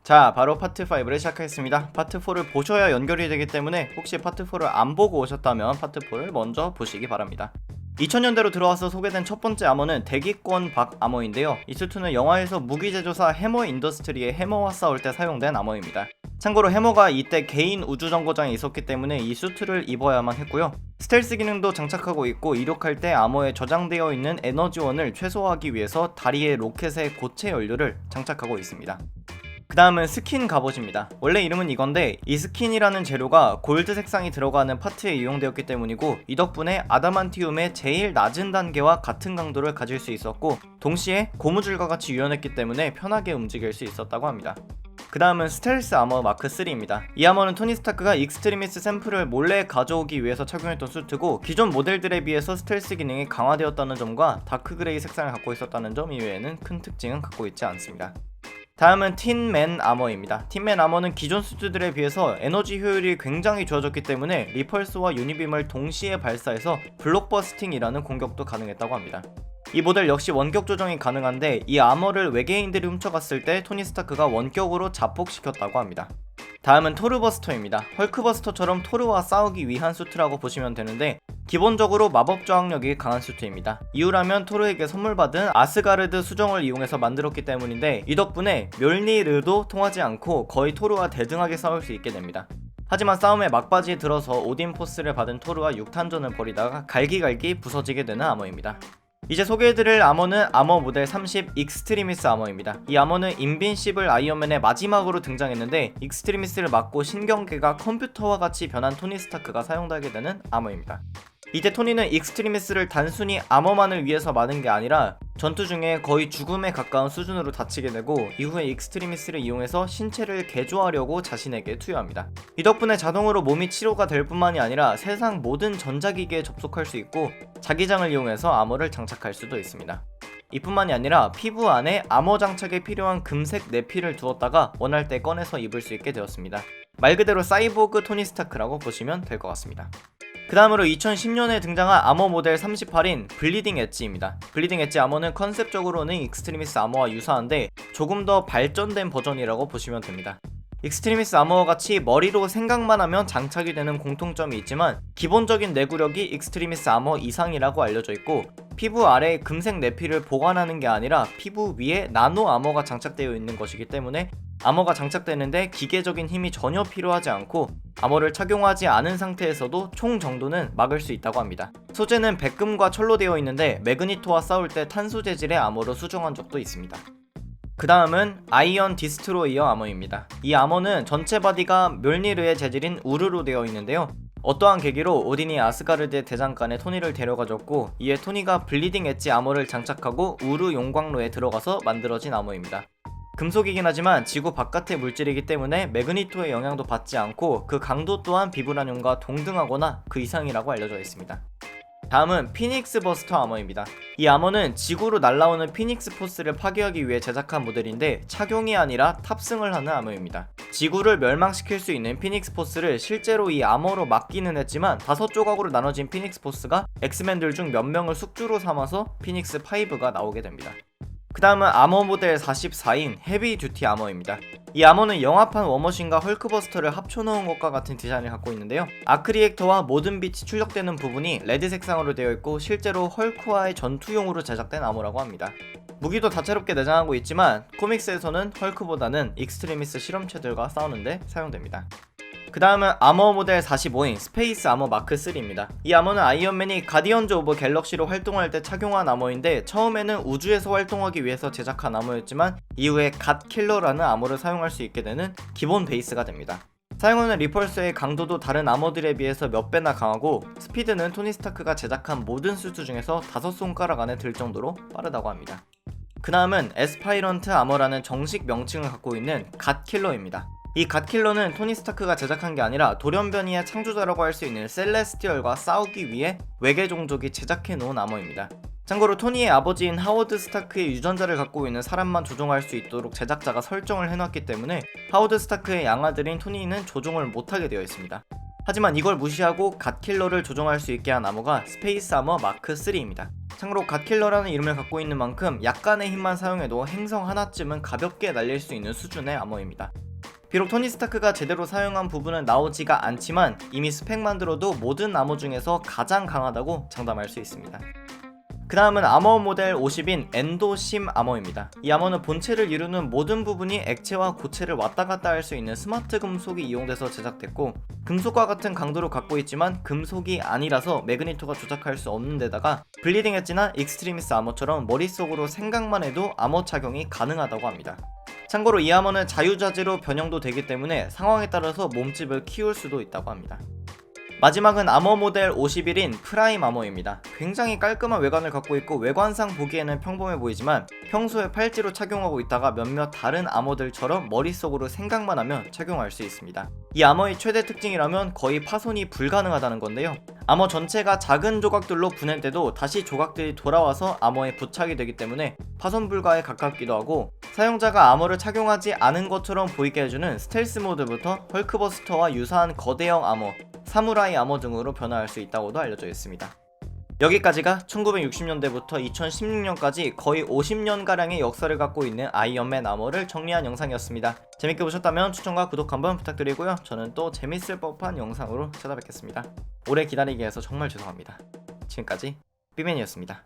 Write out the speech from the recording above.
자, 바로 파트 5를 시작하겠습니다. 파트 4를 보셔야 연결이 되기 때문에 혹시 파트 4를 안 보고 오셨다면 파트 4를 먼저 보시기 바랍니다. 2000년대로 들어와서 소개된 첫 번째 아머는 대기권 박 아머인데요. 이 수트는 영화에서 무기 제조사 해머 인더스트리의 해머와 싸울 때 사용된 아머입니다. 참고로 해머가 이때 개인 우주정거장에 있었기 때문에 이 수트를 입어야만 했고요. 스텔스 기능도 장착하고 있고 이륙할 때 아머에 저장되어 있는 에너지원을 최소화하기 위해서 다리에 로켓의 고체 연료를 장착하고 있습니다. 그 다음은 스킨 갑옷입니다. 원래 이름은 이건데 이 스킨이라는 재료가 골드 색상이 들어가는 파트에 이용되었기 때문이고 이 덕분에 아담한티움의 제일 낮은 단계와 같은 강도를 가질 수 있었고 동시에 고무줄과 같이 유연했기 때문에 편하게 움직일 수 있었다고 합니다. 그 다음은 스텔스 아머 마크 3입니다. 이 아머는 토니 스타크가 익스트리미스 샘플을 몰래 가져오기 위해서 착용했던 수트고 기존 모델들에 비해서 스텔스 기능이 강화되었다는 점과 다크 그레이 색상을 갖고 있었다는 점 이외에는 큰 특징은 갖고 있지 않습니다. 다음은 틴맨 아머입니다. 틴맨 아머는 기존 수트들에 비해서 에너지 효율이 굉장히 좋아졌기 때문에 리펄스와 유니빔을 동시에 발사해서 블록버스팅이라는 공격도 가능했다고 합니다. 이 모델 역시 원격 조정이 가능한데 이 아머를 외계인들이 훔쳐갔을 때 토니 스타크가 원격으로 자폭시켰다고 합니다. 다음은 토르버스터입니다. 헐크버스터처럼 토르와 싸우기 위한 수트라고 보시면 되는데 기본적으로 마법 저항력이 강한 수트입니다. 이유라면 토르에게 선물 받은 아스가르드 수정을 이용해서 만들었기 때문인데 이 덕분에 멸니르도 통하지 않고 거의 토르와 대등하게 싸울 수 있게 됩니다. 하지만 싸움의 막바지에 들어서 오딘 포스를 받은 토르와 육탄전을 벌이다가 갈기갈기 부서지게 되는 아머입니다. 이제 소개해드릴 아머는 아머 모델 30 익스트리미스 아머입니다. 이 아머는 인빈시블 아이언맨의 마지막으로 등장했는데 익스트리미스를 맞고 신경계가 컴퓨터와 같이 변한 토니 스타크가 사용하게 되는 아머입니다. 이때 토니는 익스트리미스를 단순히 아머만을 위해서 만든 게 아니라 전투 중에 거의 죽음에 가까운 수준으로 다치게 되고 이후에 익스트리미스를 이용해서 신체를 개조하려고 자신에게 투여합니다. 이 덕분에 자동으로 몸이 치료가 될 뿐만이 아니라 세상 모든 전자기기에 접속할 수 있고 자기장을 이용해서 아머를 장착할 수도 있습니다. 이뿐만이 아니라 피부 안에 아머 장착에 필요한 금색 내피를 두었다가 원할 때 꺼내서 입을 수 있게 되었습니다. 말 그대로 사이보그 토니 스타크라고 보시면 될 것 같습니다. 그 다음으로 2010년에 등장한 아머 모델 38인 블리딩 엣지입니다. 블리딩 엣지 아머는 컨셉적으로는 익스트리미스 아머와 유사한데 조금 더 발전된 버전이라고 보시면 됩니다. 익스트리미스 아머와 같이 머리로 생각만 하면 장착이 되는 공통점이 있지만 기본적인 내구력이 익스트리미스 아머 이상이라고 알려져 있고 피부 아래에 금색 내피를 보관하는 게 아니라 피부 위에 나노 아머가 장착되어 있는 것이기 때문에 아머가 장착되는데 기계적인 힘이 전혀 필요하지 않고 아머를 착용하지 않은 상태에서도 총 정도는 막을 수 있다고 합니다. 소재는 백금과 철로 되어 있는데 매그니토와 싸울 때 탄소 재질의 아머로 수정한 적도 있습니다. 그 다음은 아이언 디스트로이어 아머입니다. 이 아머는 전체 바디가 멸니르의 재질인 우르로 되어 있는데요. 어떠한 계기로 오딘이 아스가르드의 대장간에 토니를 데려가줬고 이에 토니가 블리딩 엣지 아머를 장착하고 우르 용광로에 들어가서 만들어진 아머입니다. 금속이긴 하지만 지구 바깥의 물질이기 때문에 매그니토의 영향도 받지 않고 그 강도 또한 비브라늄과 동등하거나 그 이상이라고 알려져 있습니다. 다음은 피닉스 버스터 아머입니다. 이 아머는 지구로 날아오는 피닉스 포스를 파괴하기 위해 제작한 모델인데 착용이 아니라 탑승을 하는 아머입니다. 지구를 멸망시킬 수 있는 피닉스 포스를 실제로 이 아머로 막기는 했지만 5조각으로 나눠진 피닉스 포스가 엑스맨들 중 몇 명을 숙주로 삼아서 피닉스 5가 나오게 됩니다. 그 다음은 아머 모델 44인 헤비 듀티 아머입니다. 이 아머는 영화판 워머신과 헐크버스터를 합쳐놓은 것과 같은 디자인을 갖고 있는데요. 아크리액터와 모든 빛이 출력되는 부분이 레드 색상으로 되어 있고 실제로 헐크와의 전투용으로 제작된 아머라고 합니다. 무기도 다채롭게 내장하고 있지만 코믹스에서는 헐크보다는 익스트리미스 실험체들과 싸우는데 사용됩니다. 그 다음은 아머 모델 45인 스페이스 아머 마크 3입니다. 이 아머는 아이언맨이 가디언즈 오브 갤럭시로 활동할 때 착용한 아머인데 처음에는 우주에서 활동하기 위해서 제작한 아머였지만 이후에 갓킬러라는 아머를 사용할 수 있게 되는 기본 베이스가 됩니다. 사용하는 리펄스의 강도도 다른 아머들에 비해서 몇 배나 강하고 스피드는 토니 스타크가 제작한 모든 수트 중에서 5손가락 안에 들 정도로 빠르다고 합니다. 그 다음은 에스파이런트 아머라는 정식 명칭을 갖고 있는 갓킬러입니다. 이 갓킬러는 토니 스타크가 제작한 게 아니라 돌연변이의 창조자라고 할 수 있는 셀레스티얼과 싸우기 위해 외계 종족이 제작해 놓은 아머입니다. 참고로 토니의 아버지인 하워드 스타크의 유전자를 갖고 있는 사람만 조종할 수 있도록 제작자가 설정을 해놨기 때문에 하워드 스타크의 양아들인 토니는 조종을 못하게 되어 있습니다. 하지만 이걸 무시하고 갓킬러를 조종할 수 있게 한 아머가 스페이스 아머 마크 3입니다. 참고로 갓킬러라는 이름을 갖고 있는 만큼 약간의 힘만 사용해도 행성 하나쯤은 가볍게 날릴 수 있는 수준의 아머입니다. 비록 토니 스타크가 제대로 사용한 부분은 나오지가 않지만 이미 스펙만 들어도 모든 아머 중에서 가장 강하다고 장담할 수 있습니다. 그 다음은 아머 모델 50인 엔도심 아머입니다. 이 아머는 본체를 이루는 모든 부분이 액체와 고체를 왔다갔다 할 수 있는 스마트 금속이 이용돼서 제작됐고, 금속과 같은 강도를 갖고 있지만 금속이 아니라서 매그니토가 조작할 수 없는 데다가 블리딩 엣지나 익스트리미스 아머처럼 머릿속으로 생각만 해도 아머 착용이 가능하다고 합니다. 참고로 이 아머는 자유자재로 변형도 되기 때문에 상황에 따라서 몸집을 키울 수도 있다고 합니다. 마지막은 아머 모델 51인 프라임 아머입니다. 굉장히 깔끔한 외관을 갖고 있고 외관상 보기에는 평범해 보이지만 평소에 팔찌로 착용하고 있다가 몇몇 다른 아머들처럼 머릿속으로 생각만 하면 착용할 수 있습니다. 이 아머의 최대 특징이라면 거의 파손이 불가능하다는 건데요. 아머 전체가 작은 조각들로 분해돼도 다시 조각들이 돌아와서 아머에 부착이 되기 때문에 파손 불가에 가깝기도 하고, 사용자가 아머를 착용하지 않은 것처럼 보이게 해주는 스텔스 모드부터 헐크버스터와 유사한 거대형 아머, 사무라이 아머 등으로 변화할 수 있다고도 알려져 있습니다. 여기까지가 1960년대부터 2016년까지 거의 50년가량의 역사를 갖고 있는 아이언맨 아머를 정리한 영상이었습니다. 재밌게 보셨다면 추천과 구독 한번 부탁드리고요. 저는 또 재밌을 법한 영상으로 찾아뵙겠습니다. 오래 기다리게 해서 정말 죄송합니다. 지금까지 삐맨이었습니다.